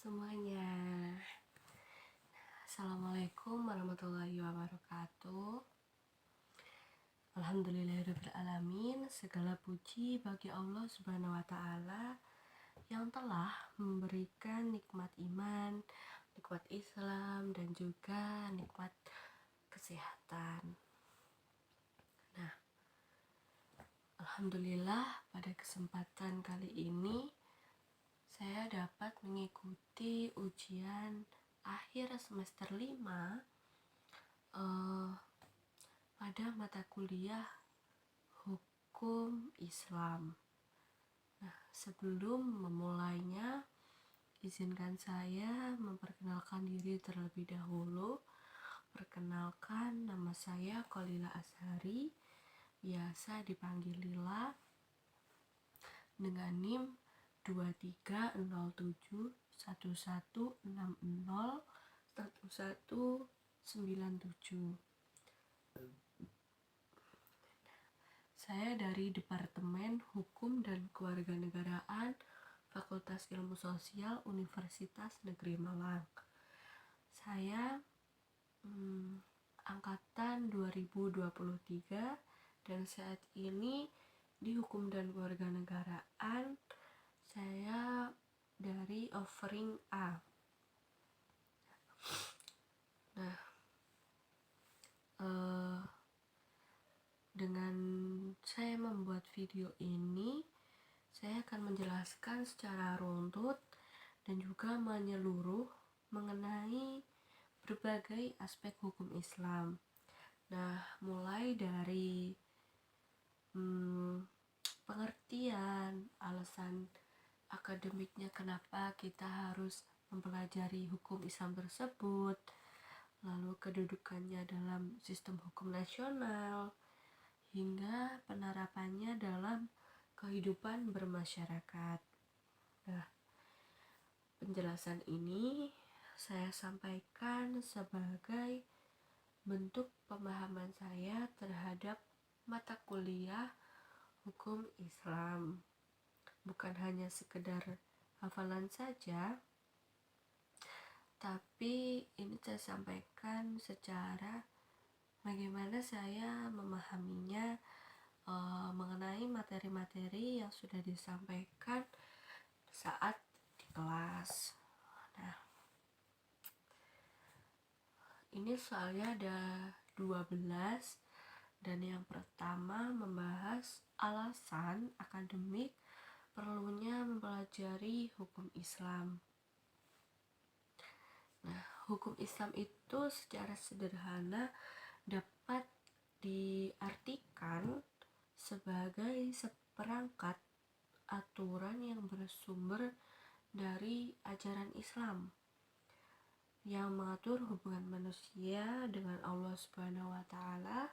semuanya. Assalamualaikum warahmatullahi wabarakatuh. Alhamdulillahirrahmanirrahim. Segala puji bagi Allah Subhanahu wa Ta'ala yang telah memberikan nikmat iman, nikmat Islam, dan juga nikmat kesehatan. Nah, alhamdulillah pada kesempatan kali ini saya dapat mengikuti ujian akhir semester 5 pada mata kuliah Hukum Islam. Nah, sebelum memulainya, izinkan saya memperkenalkan diri terlebih dahulu. Perkenalkan, nama saya Kholila Azhari, biasa dipanggil Lila, dengan NIM 230711601197. Saya dari Departemen Hukum dan Kewarganegaraan Fakultas Ilmu Sosial Universitas Negeri Malang. Saya angkatan 2023 dan saat ini di Hukum dan Kewarganegaraan saya dari offering A. Nah, dengan saya membuat video ini, saya akan menjelaskan secara runtut dan juga menyeluruh mengenai berbagai aspek hukum Islam. Nah, mulai dari pengertian, alasan akademiknya kenapa kita harus mempelajari hukum Islam tersebut, lalu kedudukannya dalam sistem hukum nasional, hingga penerapannya dalam kehidupan bermasyarakat. Nah, penjelasan ini saya sampaikan sebagai bentuk pemahaman saya terhadap mata kuliah hukum Islam. Bukan hanya sekedar hafalan saja, tapi ini saya sampaikan secara bagaimana saya memahaminya mengenai materi-materi yang sudah disampaikan saat di kelas. Nah, ini soalnya ada 12, dan yang pertama membahas alasan akademik perlunya mempelajari hukum Islam. Nah, hukum Islam itu secara sederhana dapat diartikan sebagai seperangkat aturan yang bersumber dari ajaran Islam yang mengatur hubungan manusia dengan Allah Subhanahu wa Ta'ala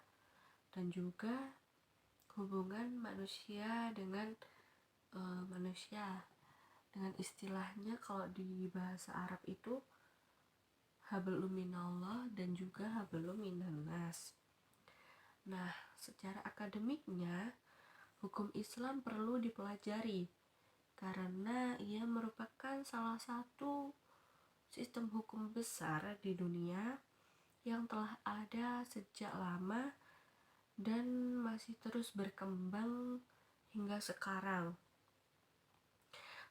dan juga hubungan manusia dengan manusia. Dengan istilahnya kalau di bahasa Arab itu hablum minallah dan juga hablum minannas. Nah, secara akademiknya hukum Islam perlu dipelajari karena ia merupakan salah satu sistem hukum besar di dunia yang telah ada sejak lama dan masih terus berkembang hingga sekarang.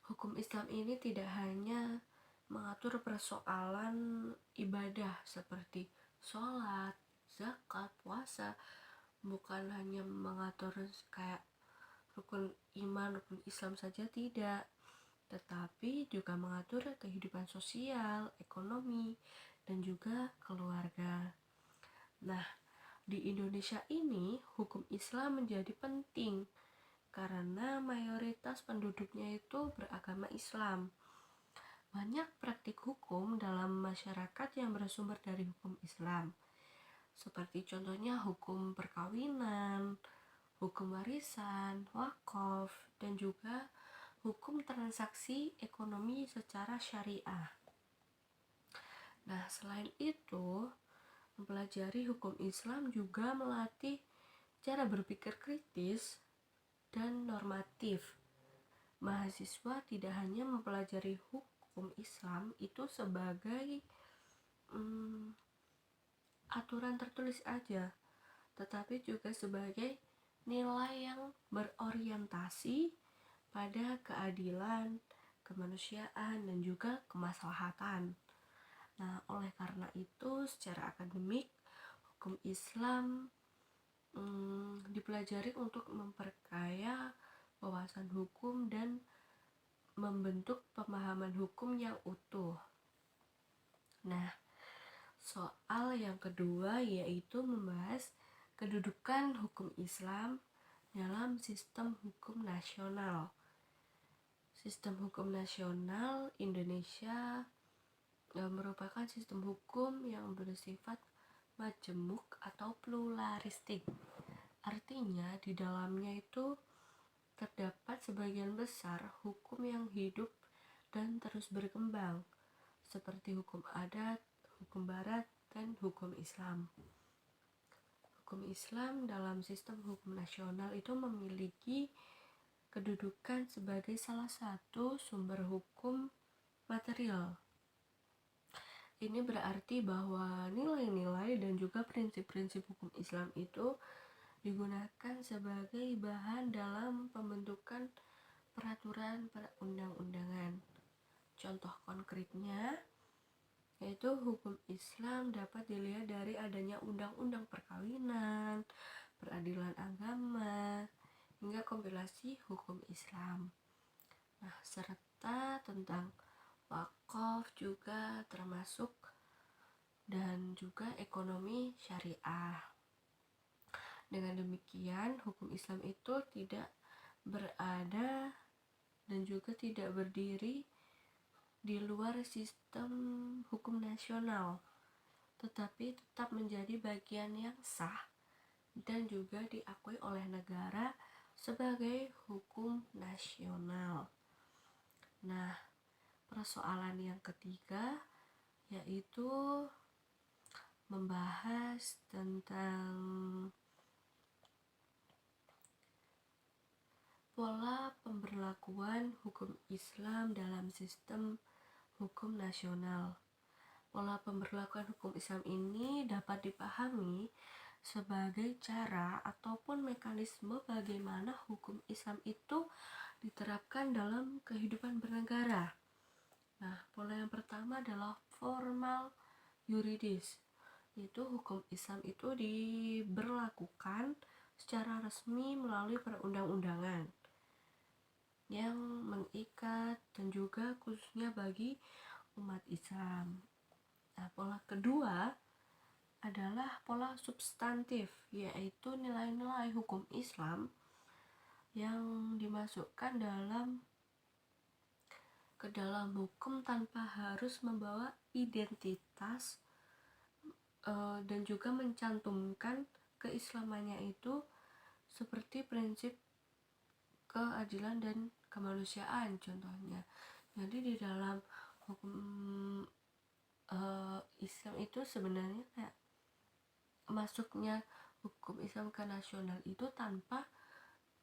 Hukum Islam ini tidak hanya mengatur persoalan ibadah seperti sholat, zakat, puasa, bukan hanya mengatur kayak rukun iman, rukun Islam saja, tidak, tetapi juga mengatur kehidupan sosial, ekonomi, dan juga keluarga. Nah, di Indonesia ini hukum Islam menjadi penting karena mayoritas penduduknya itu beragama Islam. Banyak praktik hukum dalam masyarakat yang bersumber dari hukum Islam, seperti contohnya hukum perkawinan, hukum warisan, wakaf, dan juga hukum transaksi ekonomi secara syariah. Nah, selain itu, mempelajari hukum Islam juga melatih cara berpikir kritis dan normatif. Mahasiswa tidak hanya mempelajari hukum hukum Islam itu sebagai aturan tertulis aja, tetapi juga sebagai nilai yang berorientasi pada keadilan, kemanusiaan, dan juga kemaslahatan. Nah, oleh karena itu, secara akademik, hukum Islam dipelajari untuk memperkaya wawasan hukum dan membentuk pemahaman hukum yang utuh. Nah, soal yang kedua yaitu membahas kedudukan hukum Islam dalam sistem hukum nasional. Sistem hukum nasional Indonesia merupakan sistem hukum yang bersifat majemuk atau pluralistik. Artinya di dalamnya itu terdapat sebagian besar hukum yang hidup dan terus berkembang, seperti hukum adat, hukum barat, dan hukum Islam. Hukum Islam dalam sistem hukum nasional itu memiliki kedudukan sebagai salah satu sumber hukum material. Ini berarti bahwa nilai-nilai dan juga prinsip-prinsip hukum Islam itu digunakan sebagai bahan dalam pembentukan peraturan perundang-undangan. Contoh konkretnya yaitu hukum Islam dapat dilihat dari adanya undang-undang perkawinan, peradilan agama, hingga kompilasi hukum Islam. Nah, serta tentang wakaf juga termasuk, dan juga ekonomi syariah. Dengan demikian, hukum Islam itu tidak berada dan juga tidak berdiri di luar sistem hukum nasional, tetapi tetap menjadi bagian yang sah dan juga diakui oleh negara sebagai hukum nasional. Nah, persoalan yang ketiga yaitu membahas tentang pola pemberlakuan hukum Islam dalam sistem hukum nasional. Pola pemberlakuan hukum Islam ini dapat dipahami sebagai cara ataupun mekanisme bagaimana hukum Islam itu diterapkan dalam kehidupan bernegara. Nah, pola yang pertama adalah formal yuridis, yaitu hukum Islam itu diberlakukan secara resmi melalui perundang-undangan yang mengikat dan juga khususnya bagi umat Islam. Nah, pola kedua adalah pola substantif, yaitu nilai-nilai hukum Islam yang dimasukkan ke dalam hukum tanpa harus membawa identitas dan juga mencantumkan keislamannya itu seperti prinsip keadilan dan kemanusiaan contohnya. Jadi di dalam hukum Islam itu sebenarnya kayak masuknya hukum Islam ke nasional itu tanpa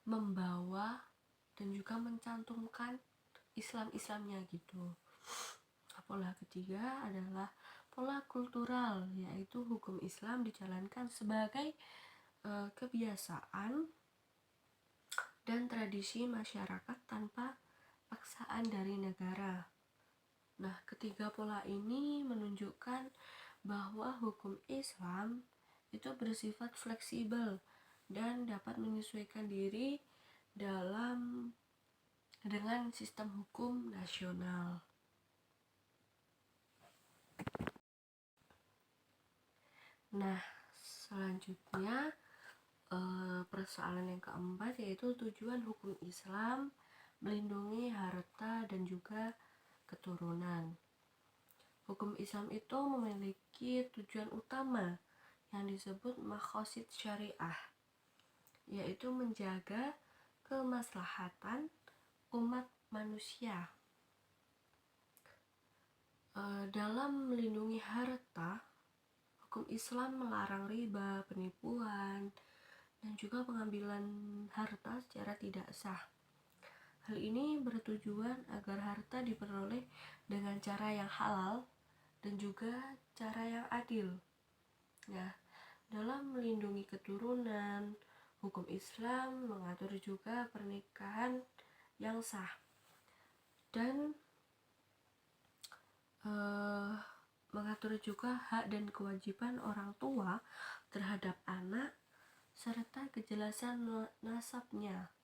membawa dan juga mencantumkan Islam-Islamnya gitu. Pola ketiga adalah pola kultural, yaitu hukum Islam dijalankan sebagai kebiasaan dan tradisi masyarakat tanpa paksaan dari negara. Nah, ketiga pola ini menunjukkan bahwa hukum Islam itu bersifat fleksibel dan dapat menyesuaikan diri dengan sistem hukum nasional. Nah, selanjutnya persoalan yang keempat yaitu tujuan hukum Islam melindungi harta dan juga keturunan. Hukum Islam itu memiliki tujuan utama yang disebut maqasid syariah, yaitu menjaga kemaslahatan umat manusia. Dalam melindungi harta, hukum Islam melarang riba, penipuan, dan juga pengambilan harta secara tidak sah. Hal ini bertujuan agar harta diperoleh dengan cara yang halal dan juga cara yang adil. Nah, dalam melindungi keturunan, hukum Islam mengatur juga pernikahan yang sah dan mengatur juga hak dan kewajiban orang tua terhadap anak serta kejelasan nasabnya.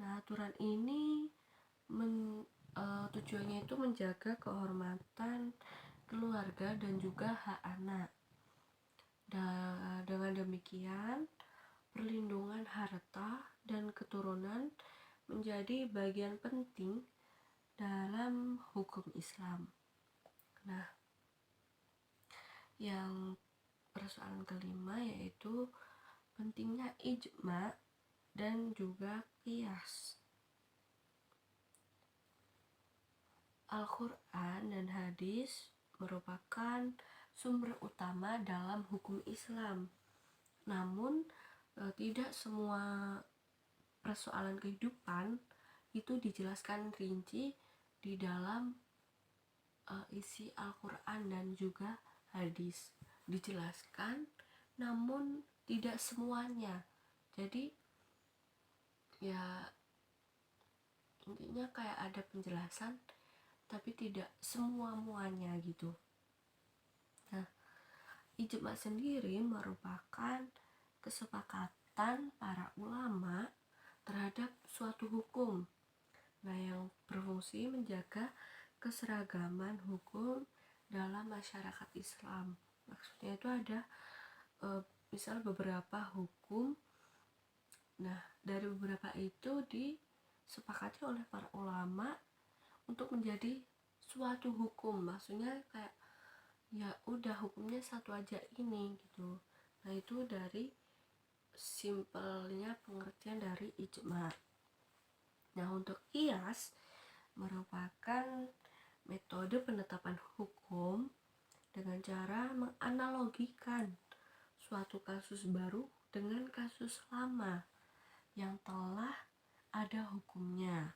Nah, aturan ini tujuannya itu menjaga kehormatan keluarga dan juga hak anak. Dengan demikian, perlindungan harta dan keturunan menjadi bagian penting dalam hukum Islam. Nah, yang persoalan kelima yaitu pentingnya ijma dan juga qiyas. Al-Quran dan hadis merupakan sumber utama dalam hukum Islam. Namun, tidak semua persoalan kehidupan itu dijelaskan rinci di dalam isi Al-Quran dan juga hadis. Dijelaskan, namun tidak semuanya. Jadi, ya intinya kayak ada penjelasan tapi tidak semua-muanya gitu. Nah, ijma sendiri merupakan kesepakatan para ulama terhadap suatu hukum. Nah, yang berfungsi menjaga keseragaman hukum dalam masyarakat Islam. Maksudnya itu ada misal beberapa hukum. Nah, dari beberapa itu disepakati oleh para ulama untuk menjadi suatu hukum. Maksudnya kayak ya udah hukumnya satu aja ini gitu. Nah, itu dari simpelnya pengertian dari ijma. Nah, untuk qiyas merupakan metode penetapan hukum dengan cara menganalogikan suatu kasus baru dengan kasus lama yang telah ada hukumnya.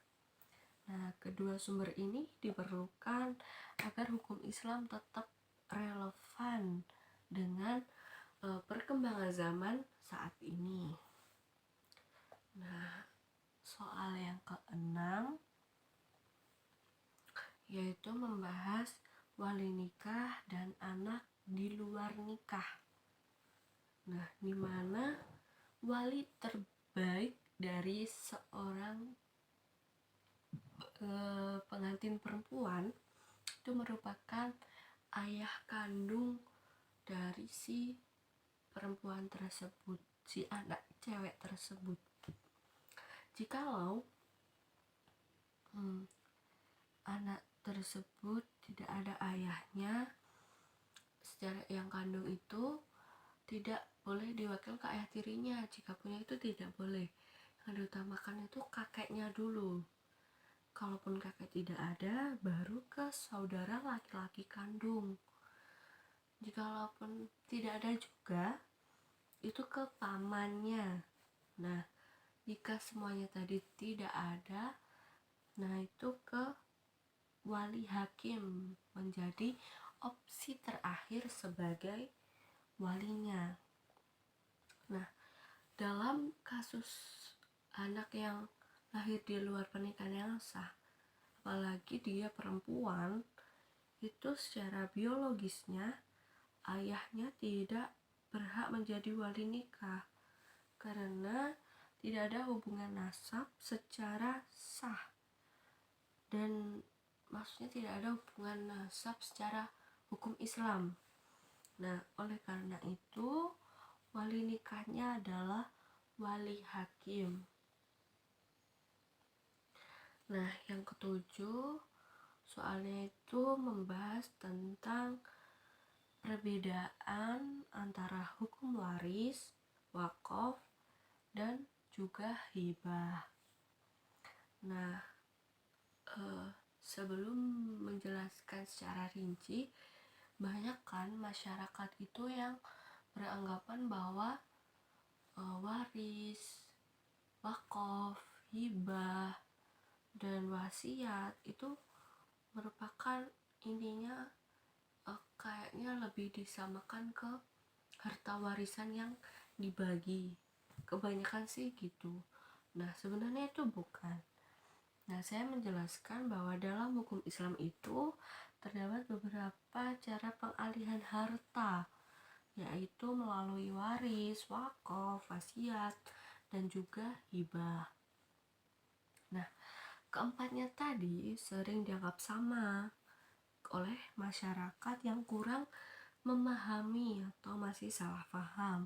Nah, kedua sumber ini diperlukan agar hukum Islam tetap relevan dengan perkembangan zaman saat ini. Nah, soal yang keenam yaitu membahas wali nikah dan anak di luar nikah. Nah, di mana wali terbaik dari seorang pengantin perempuan itu merupakan ayah kandung dari si perempuan tersebut, si anak cewek tersebut. Jikalau anak tersebut tidak ada ayahnya, secara yang kandung itu tidak boleh diwakil ke ayah tirinya. Jika punya itu tidak boleh. Yang diutamakan itu kakeknya dulu. Kalaupun kakek tidak ada, baru ke saudara laki-laki kandung. Jikalaupun tidak ada juga, itu ke pamannya. Nah, jika semuanya tadi tidak ada, nah itu ke wali hakim, menjadi opsi terakhir sebagai walinya. Nah, dalam kasus anak yang lahir di luar pernikahan yang sah, apalagi dia perempuan, itu secara biologisnya ayahnya tidak berhak menjadi wali nikah karena tidak ada hubungan nasab secara sah, dan maksudnya tidak ada hubungan nasab secara hukum Islam. Nah, oleh karena itu wali nikahnya adalah wali hakim. Nah, yang ketujuh soalnya itu membahas tentang perbedaan antara hukum waris, wakaf, dan juga hibah. Nah, sebelum menjelaskan secara rinci, banyak kan masyarakat itu yang beranggapan bahwa waris, wakaf, hibah Dan wasiat itu merupakan intinya kayaknya lebih disamakan ke harta warisan yang dibagi, kebanyakan sih gitu. Nah sebenarnya itu bukan. Nah saya menjelaskan bahwa dalam hukum Islam itu terdapat beberapa cara pengalihan harta, yaitu melalui waris, wakaf, wasiat, dan juga hibah. Nah keempatnya tadi sering dianggap sama oleh masyarakat yang kurang memahami atau masih salah paham,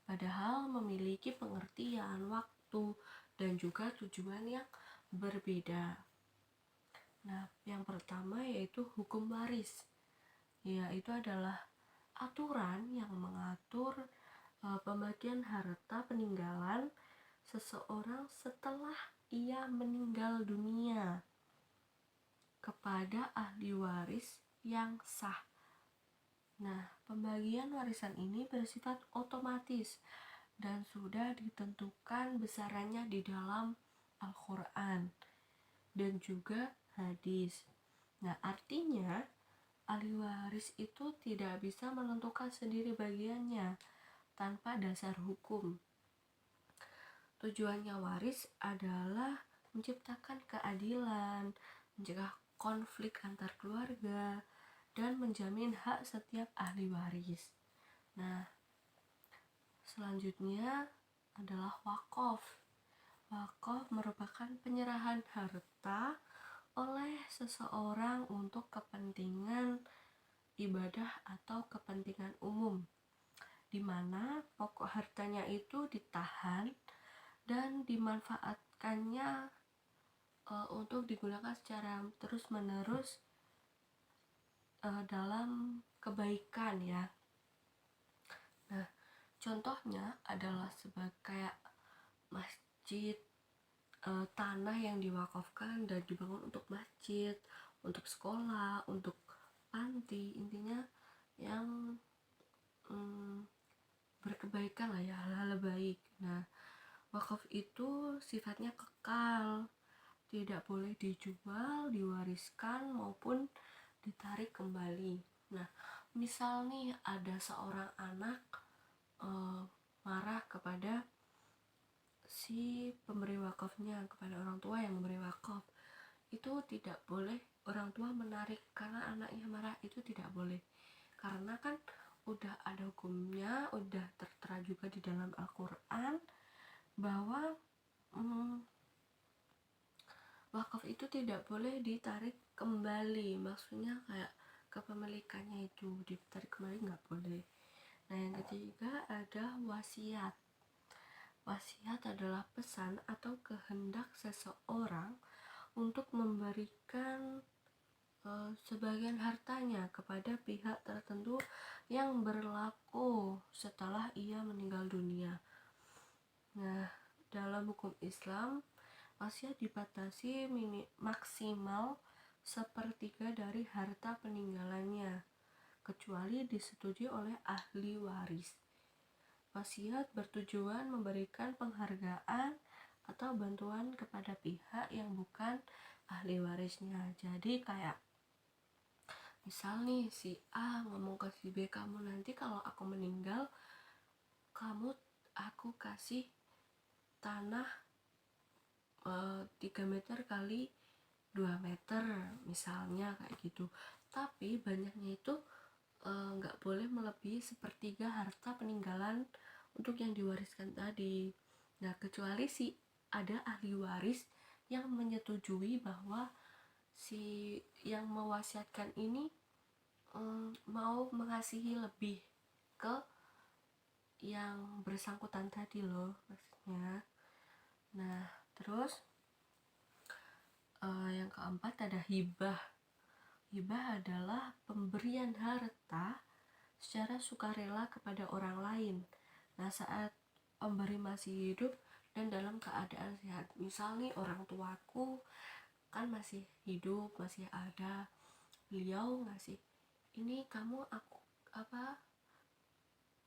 padahal memiliki pengertian waktu dan juga tujuan yang berbeda. Nah, yang pertama yaitu hukum waris, yaitu adalah aturan yang mengatur pembagian harta peninggalan seseorang setelah ia meninggal dunia kepada ahli waris yang sah. Nah, pembagian warisan ini bersifat otomatis dan sudah ditentukan besarannya di dalam Al-Quran dan juga hadis. Nah, artinya ahli waris itu tidak bisa menentukan sendiri bagiannya tanpa dasar hukum. Tujuannya waris adalah menciptakan keadilan, mencegah konflik antar keluarga, dan menjamin hak setiap ahli waris. Nah, selanjutnya adalah wakaf. Wakaf merupakan penyerahan harta oleh seseorang untuk kepentingan ibadah atau kepentingan umum, di mana pokok hartanya itu ditahan dan dimanfaatkannya untuk digunakan secara terus-menerus dalam kebaikan ya. Nah, contohnya adalah sebagai kayak masjid, tanah yang diwakafkan dan dibangun untuk masjid, untuk sekolah, untuk panti, intinya yang berkebaikan lah ya, hal-hal baik. Nah, wakaf itu sifatnya kekal, tidak boleh dijual, diwariskan maupun ditarik kembali. Nah, misal nih ada seorang anak marah kepada si pemberi wakafnya, kepada orang tua yang memberi wakaf, itu tidak boleh orang tua menarik karena anaknya marah, itu tidak boleh, karena kan udah ada hukumnya, udah tertera juga di dalam Al-Quran bahwa wakaf itu tidak boleh ditarik kembali, maksudnya kayak kepemilikannya itu ditarik kembali nggak boleh. Nah, yang ketiga ada wasiat. Wasiat adalah pesan atau kehendak seseorang untuk memberikan sebagian hartanya kepada pihak tertentu yang berlaku setelah ia meninggal dunia. Nah, dalam hukum Islam, wasiat dibatasi maksimal sepertiga dari harta peninggalannya, kecuali disetujui oleh ahli waris. Wasiat bertujuan memberikan penghargaan atau bantuan kepada pihak yang bukan ahli warisnya. Jadi kayak misal nih si A ngomong ke si B, kamu nanti kalau aku meninggal, aku kasih tanah 3 meter kali 2 meter misalnya kayak gitu, tapi banyaknya itu nggak boleh melebihi sepertiga harta peninggalan untuk yang diwariskan tadi. Nah, kecuali si ada ahli waris yang menyetujui bahwa si yang mewasiatkan ini mau mengasihi lebih ke yang bersangkutan tadi loh maksudnya. Nah, terus yang keempat ada hibah. Hibah adalah pemberian harta secara sukarela kepada orang lain. Nah, saat pemberi masih hidup dan dalam keadaan sehat. Misal nih orang tuaku kan masih hidup, masih ada, beliau ngasih, ini kamu aku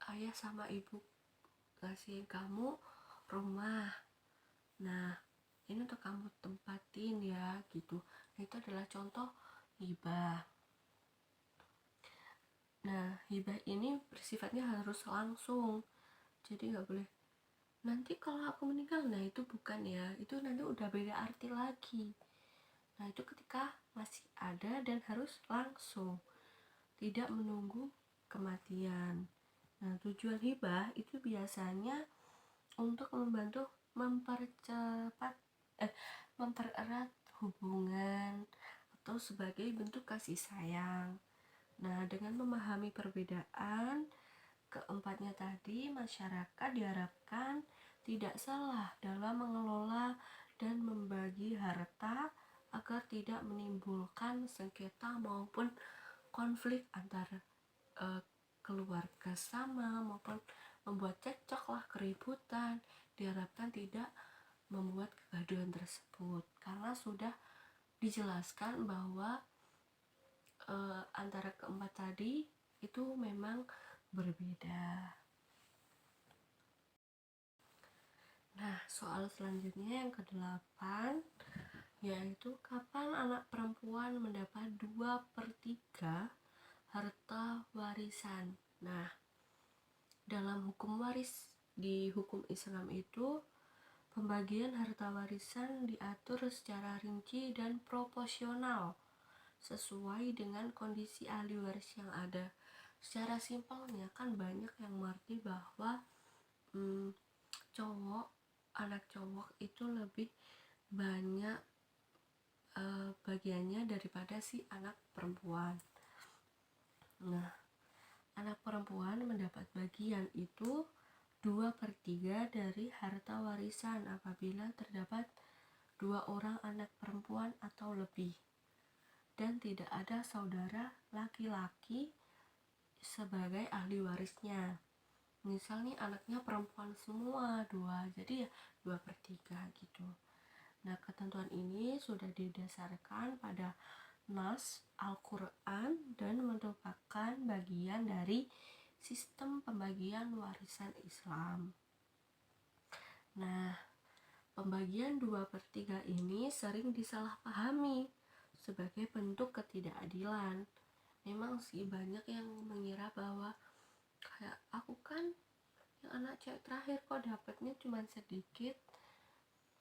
ayah sama ibu ngasih kamu rumah. Nah, ini untuk kamu tempatin ya gitu. Nah itu adalah contoh hibah. Nah hibah ini bersifatnya harus langsung, jadi nggak boleh nanti kalau aku meninggal. Nah itu bukan ya, itu nanti udah beda arti lagi. Nah itu ketika masih ada dan harus langsung, tidak menunggu kematian. Nah tujuan hibah itu biasanya untuk membantu mempercepat mempererat hubungan atau sebagai bentuk kasih sayang. Nah dengan memahami perbedaan keempatnya tadi, masyarakat diharapkan tidak salah dalam mengelola dan membagi harta agar tidak menimbulkan sengketa maupun konflik antara keluarga sama, maupun membuat cekcok lah, keributan. Diharapkan tidak membuat kegaduhan tersebut karena sudah dijelaskan bahwa antara keempat tadi itu memang berbeda. Nah, soal selanjutnya yang ke-8, yaitu kapan anak perempuan mendapat 2/3 harta warisan. Nah, dalam hukum waris di hukum Islam itu, pembagian harta warisan diatur secara rinci dan proporsional sesuai dengan kondisi ahli waris yang ada. Secara simpelnya kan banyak yang mengerti bahwa anak cowok itu lebih banyak bagiannya daripada si anak perempuan. Nah, anak perempuan mendapat bagian itu 2/3 dari harta warisan apabila terdapat 2 orang anak perempuan atau lebih dan tidak ada saudara laki-laki sebagai ahli warisnya. Misal nih anaknya perempuan semua 2, jadi ya 2/3 gitu. Nah ketentuan ini sudah didasarkan pada nas Al-Quran dan merupakan bagian dari sistem pembagian warisan Islam. Nah pembagian 2/3 ini sering disalahpahami sebagai bentuk ketidakadilan. Memang sih banyak yang mengira bahwa kayak aku kan yang anak cewek terakhir kok dapatnya cuma sedikit,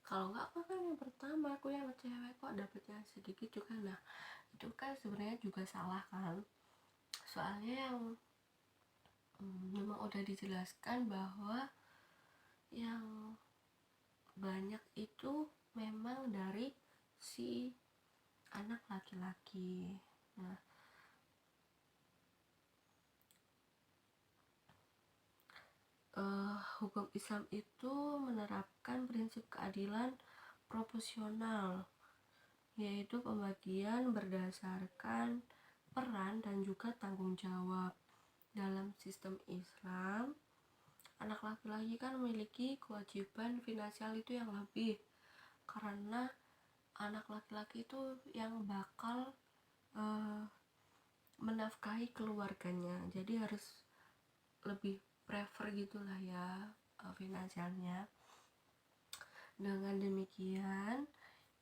kalau nggak aku kan yang pertama, aku yang cewek kok dapatnya sedikit juga. Nah itu kan sebenarnya juga salah kan, soalnya yang memang udah dijelaskan bahwa yang banyak itu memang dari si anak laki-laki. Nah hukum Islam itu menerapkan prinsip keadilan proporsional, yaitu pembagian berdasarkan peran dan juga tanggung jawab. Dalam sistem Islam, anak laki-laki kan memiliki kewajiban finansial itu yang lebih, karena anak laki-laki itu yang bakal menafkahi keluarganya, jadi harus lebih prefer gitulah ya finansialnya. Dengan demikian,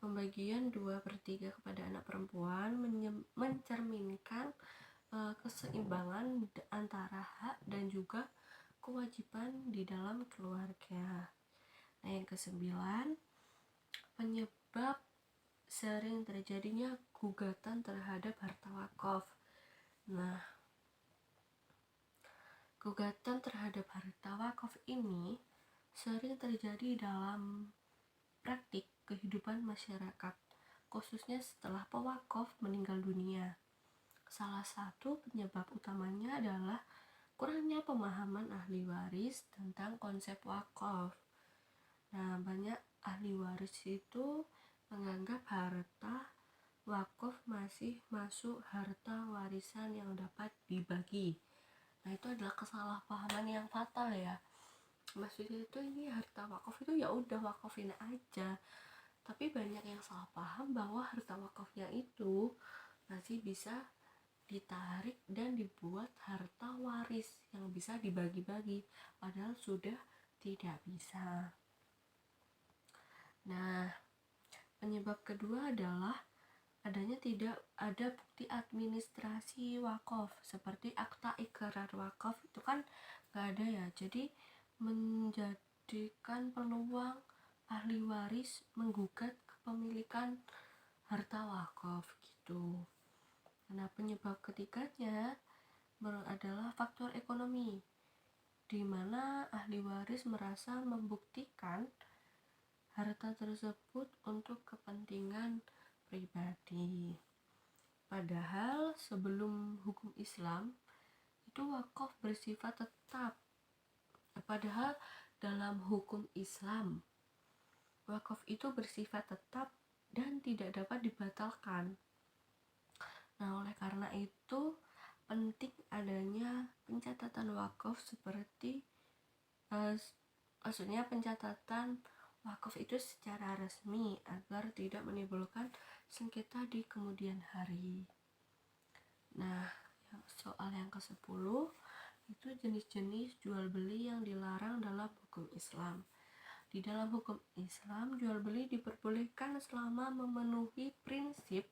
pembagian 2/3 kepada anak perempuan mencerminkan keseimbangan antara hak dan juga kewajiban di dalam keluarga. Nah yang ke-9, penyebab sering terjadinya gugatan terhadap harta wakaf. Nah gugatan terhadap harta wakaf ini sering terjadi dalam praktik kehidupan masyarakat, khususnya setelah pewakaf meninggal dunia. Salah satu penyebab utamanya adalah kurangnya pemahaman ahli waris tentang konsep wakaf. Nah, banyak ahli waris itu menganggap harta wakaf masih masuk harta warisan yang dapat dibagi. Nah, itu adalah kesalahpahaman yang fatal ya. Maksudnya itu ini harta wakaf itu ya udah wakafin aja. Tapi banyak yang salah paham bahwa harta wakafnya itu masih bisa ditarik dan dibuat harta waris yang bisa dibagi-bagi, padahal sudah tidak bisa. Nah Penyebab kedua adalah adanya tidak ada bukti administrasi wakaf seperti akta ikrar wakaf itu kan nggak ada ya, jadi menjadikan peluang ahli waris menggugat kepemilikan harta wakaf gitu. Nah, penyebab ketiganya adalah faktor ekonomi, di mana ahli waris merasa membuktikan harta tersebut untuk kepentingan pribadi. Padahal sebelum hukum Islam itu wakaf bersifat tetap. Padahal dalam hukum Islam wakaf itu bersifat tetap dan tidak dapat dibatalkan. Nah, oleh karena itu penting adanya pencatatan wakaf seperti maksudnya pencatatan wakaf itu secara resmi agar tidak menimbulkan sengketa di kemudian hari. Nah, soal yang ke-10 itu jenis-jenis jual beli yang dilarang dalam hukum Islam. Di dalam hukum Islam, jual beli diperbolehkan selama memenuhi prinsip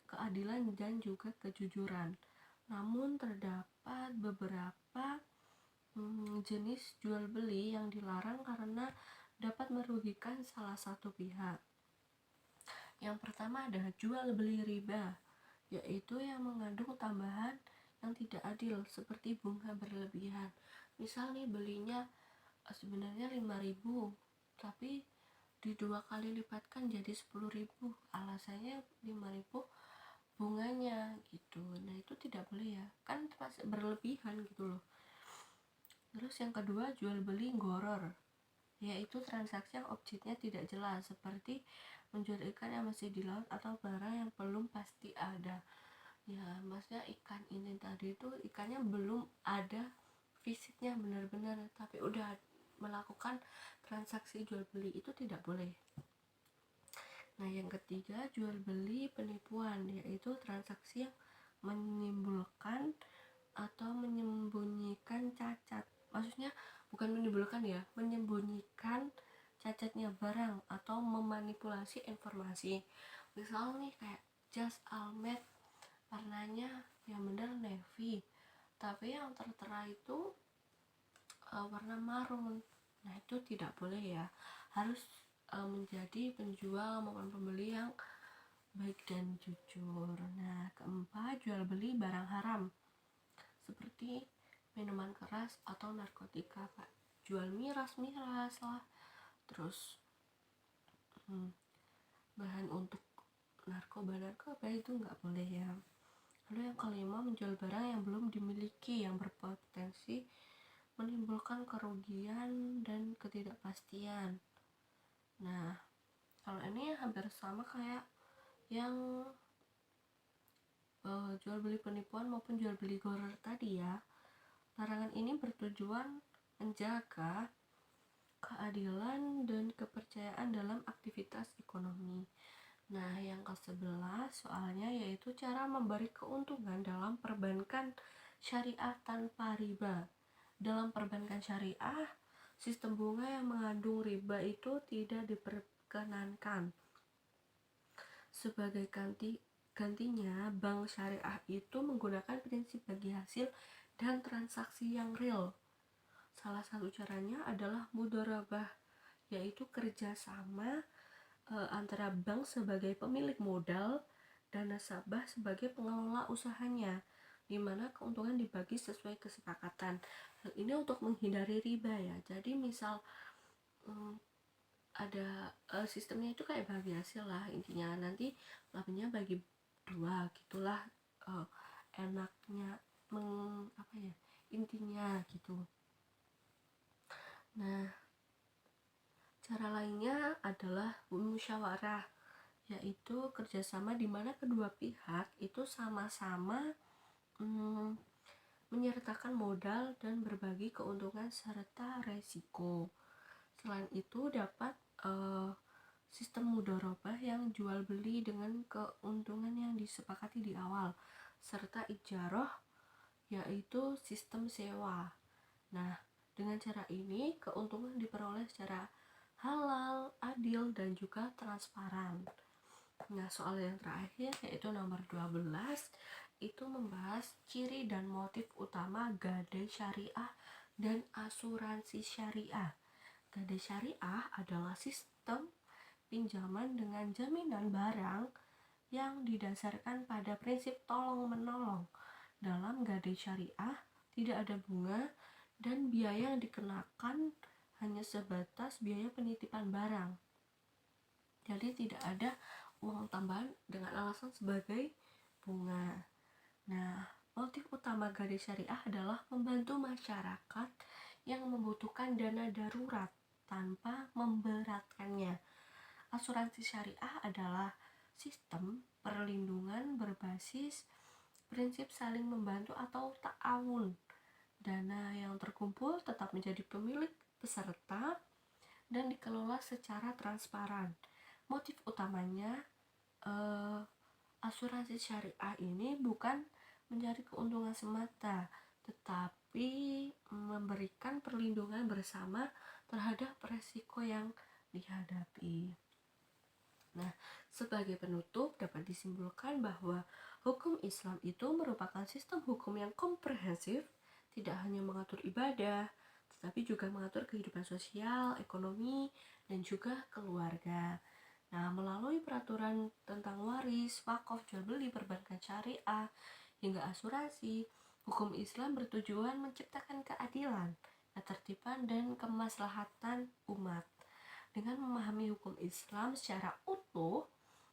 keadilan dan juga kejujuran. Namun terdapat beberapa jenis jual beli yang dilarang karena dapat merugikan salah satu pihak. Yang pertama adalah jual beli riba, yaitu yang mengandung tambahan yang tidak adil seperti bunga berlebihan. Misal nih belinya sebenarnya 5.000, tapi di 2 kali lipatkan jadi 10.000, alasannya 5.000 bunganya gitu. Nah, itu tidak boleh ya, kan masih berlebihan gitu loh. Terus yang kedua, jual beli gharar, yaitu transaksi yang objeknya tidak jelas seperti menjual ikan yang masih di laut atau barang yang belum pasti ada. Ya, maksudnya ikan ini tadi itu ikannya belum ada fisiknya benar-benar, tapi udah melakukan transaksi jual beli, itu tidak boleh. Nah, yang ketiga, jual beli penipuan, yaitu transaksi yang menimbulkan atau menyembunyikan cacat. Maksudnya bukan menimbulkan ya, menyembunyikan cacatnya barang atau memanipulasi informasi. Misal nih kayak jas Almed warnanya yang benar navy, tapi yang tertera itu warna marun. Nah, itu tidak boleh ya, harus menjadi penjual maupun pembeli yang baik dan jujur. Nah, keempat, jual beli barang haram seperti minuman keras atau narkotika, Pak. Jual miras lah, terus bahan untuk narkoba itu nggak boleh ya. Lalu yang kelima, menjual barang yang belum dimiliki yang berpotensi menimbulkan kerugian dan ketidakpastian. Nah, kalau ini hampir sama kayak yang jual beli penipuan maupun jual beli gharar tadi ya. Larangan ini bertujuan menjaga keadilan dan kepercayaan dalam aktivitas ekonomi. Nah, yang ke-11 soalnya yaitu cara memberi keuntungan dalam perbankan syariah tanpa riba. Dalam perbankan syariah, sistem bunga yang mengandung riba itu tidak diperkenankan. Sebagai gantinya, bank syariah itu menggunakan prinsip bagi hasil dan transaksi yang real. Salah satu caranya adalah mudharabah, yaitu kerjasama antara bank sebagai pemilik modal dan nasabah sebagai pengelola usahanya, di mana keuntungan dibagi sesuai kesepakatan. Hal ini untuk menghindari riba ya. Jadi misal ada sistemnya itu kayak bagi hasil lah, intinya nanti labanya bagi 2 gitulah, enaknya intinya gitu. Nah, cara lainnya adalah musyawarah, yaitu kerjasama di mana kedua pihak itu sama-sama menyertakan modal dan berbagi keuntungan serta resiko. Selain itu dapat sistem mudharabah yang jual beli dengan keuntungan yang disepakati di awal, serta ijarah yaitu sistem sewa. Nah, dengan cara ini keuntungan diperoleh secara halal, adil, dan juga transparan. Nah, soal yang terakhir yaitu nomor 12 itu membahas ciri dan motif utama gadai syariah dan asuransi syariah. Gadai syariah adalah sistem pinjaman dengan jaminan barang yang didasarkan pada prinsip tolong-menolong. Dalam gadai syariah tidak ada bunga dan biaya yang dikenakan hanya sebatas biaya penitipan barang. Jadi tidak ada uang tambahan dengan alasan sebagai bunga. Nah, motif utama gadai syariah adalah membantu masyarakat yang membutuhkan dana darurat tanpa memberatkannya. Asuransi syariah adalah sistem perlindungan berbasis prinsip saling membantu atau ta'awun. Dana yang terkumpul tetap menjadi pemilik peserta dan dikelola secara transparan. Motif utamanya asuransi syariah ini bukan mencari keuntungan semata, tetapi memberikan perlindungan bersama terhadap resiko yang dihadapi. Nah, sebagai penutup dapat disimpulkan bahwa hukum Islam itu merupakan sistem hukum yang komprehensif, tidak hanya mengatur ibadah, tetapi juga mengatur kehidupan sosial, ekonomi, dan juga keluarga. Nah, melalui peraturan tentang waris, wakaf, jual beli, perbankan syariah, hingga asuransi, hukum Islam bertujuan menciptakan keadilan, ketertiban, dan kemaslahatan umat. Dengan memahami hukum Islam secara utuh,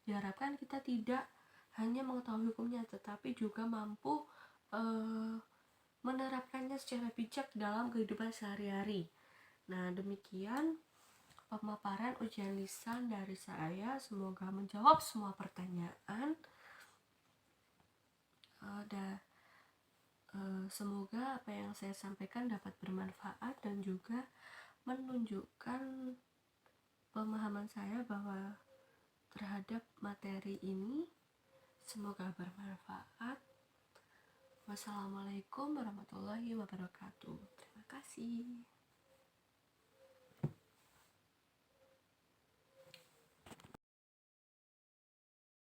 diharapkan kita tidak hanya mengetahui hukumnya, tetapi juga mampu menerapkannya secara bijak dalam kehidupan sehari-hari. Nah, demikian pemaparan ujian lisan dari saya. Semoga menjawab semua pertanyaan. Semoga apa yang saya sampaikan dapat bermanfaat dan juga menunjukkan pemahaman saya bahwa terhadap materi ini. Semoga bermanfaat. Wassalamualaikum warahmatullahi wabarakatuh. Terima kasih.